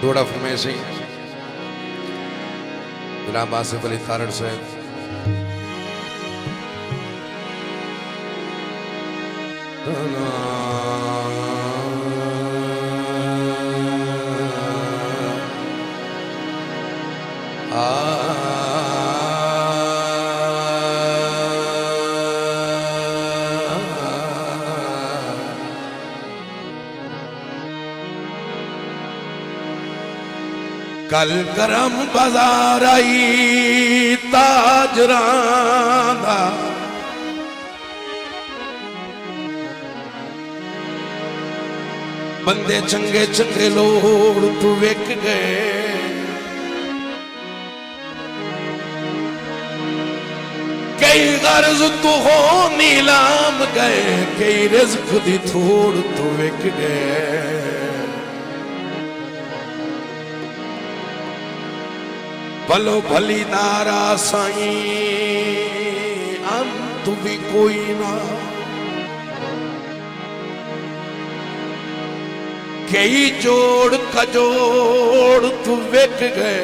दोड़ा फरमाइशी जनाब आसिफ अली तारड़ साहब। कल करम बाजार आई ताजरां दा बंदे चंगे चंगे लोड़ तू वेख गए। कई गर्ज तू हो नीलाम गए, कई रिज़्क़ दी थोड़ तू वेख गए। भलो भली नारा साईं अंत भी कोई ना। कई जोड़ कजोड़ तू वेख गए।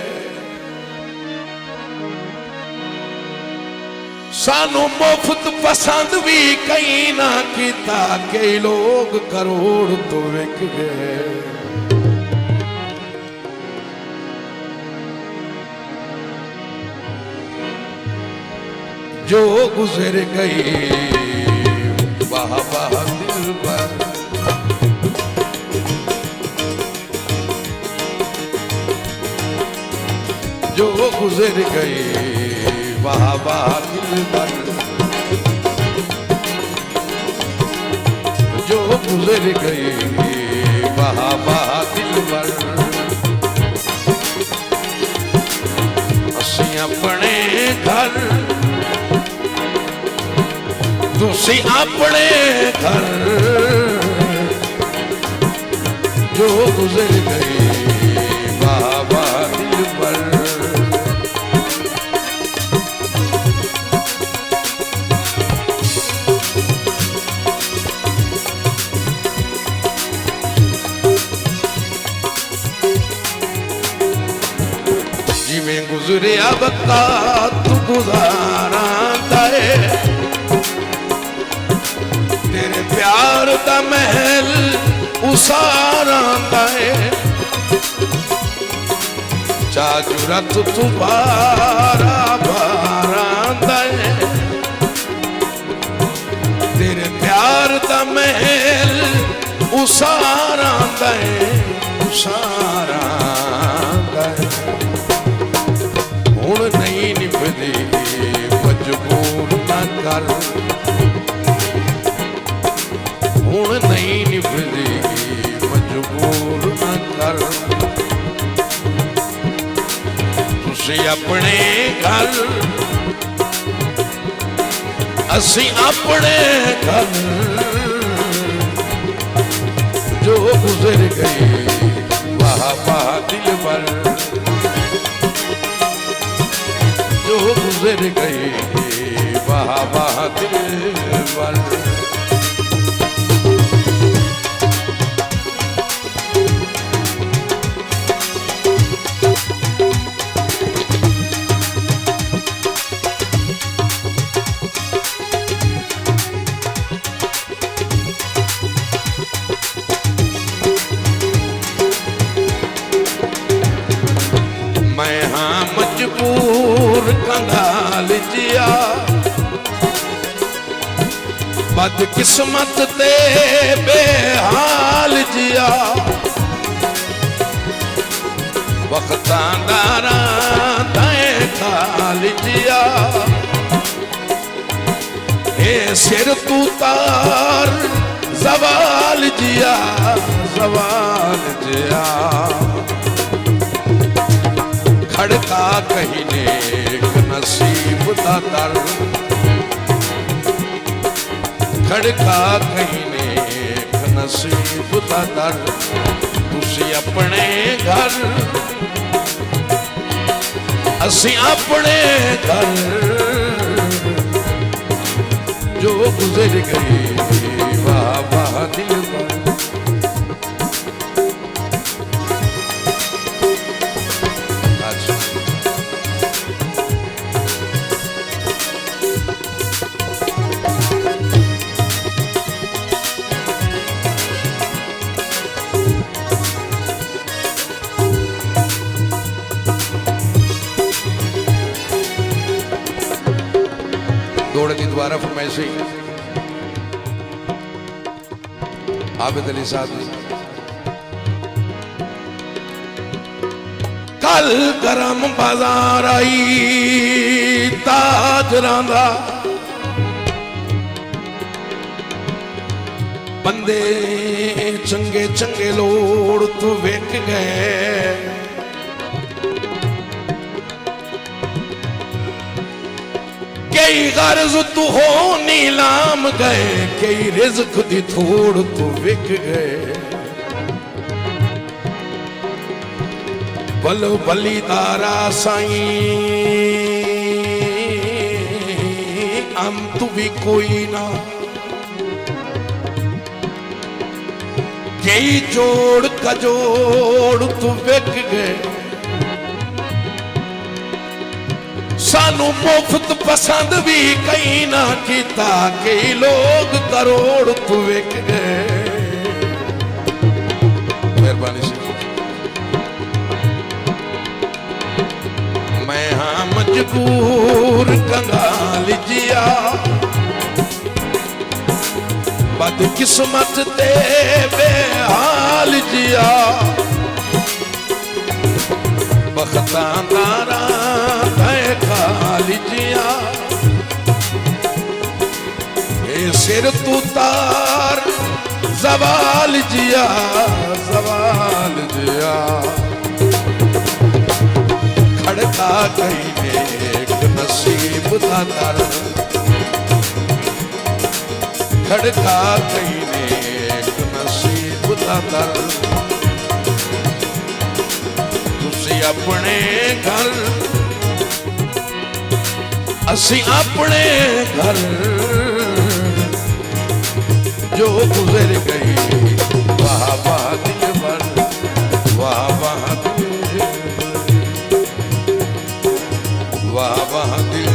सानू मुफ्त पसंद भी कई ना किता, कई लोग करोड़ तू वेख गए। जो गुजर गई वाह वाह दिल पर, जो गुजर गई वाह वाह दिल पर, जो गुजर गई वाह वाह दिल पर। असी अपने घर तुसी अपने घर, जो गुजर गई वाह वाह दिल पर। जिवें गुजरिया वक़्त गुजारा दे, तेरे प्यार दा महल उसारा है। चाजुरत तू बारा बारा है, तेरे प्यार दा महल उसारा है, उसारा है। हुण नहीं निभदी मजबूर ना कर, हुण नहीं निभदी मजबूर न कर। तुसी अपने घर असी अपने घर, जो गुजर गई वाह वाह दिल पर, जो गुजर गई वाह वाह दिल पर। मैं हाँ मजबूर कंगाल जिया, बदकिस्मत ते बेहाल जिया। वक्तां दारा तैं खाल जिया, ए सिर तू तार ज़वाल जिया, ज़वाल जिया। खड़का कहीं नेक नसीब दा दर, खड़का कहीं नेक नसीब दा दर। तुसी अपने घर असी अपने घर, जो गुजर गई वाह वाह दिल पर। दोबारा फरमाइशी आबिद अली साहब ने कल गरम बाजार आई ताजरां दा बंदे चंगे चंगे लोड़ तो विक गए कई गर्ज तू हो नीलाम गए कई रिज़्क़ दी थोड़ तो विक गए बलो बलिदारा साईं हम तू भी कोई ना कई जोड़ कजोड़ तू विक गए सानू मुफ्त पसंद भी कई ना किता कई लोग करोड़ तू विक गए मेहरबानी से मैं हाँ मजबूर कंगाल जिया बद किस्मत ते बेहाल जिया बख्तांदारा खाल जिया ये सिर तू तार जवाल जिया खड़का कहीं नेक नसीब दा दर खड़का कहीं नेक नसीब दा दर तुसी अपने घर असी अपने घर जो गुजर गई वाह वाह दिल भर वाह वाह दिल वाह वाह दिल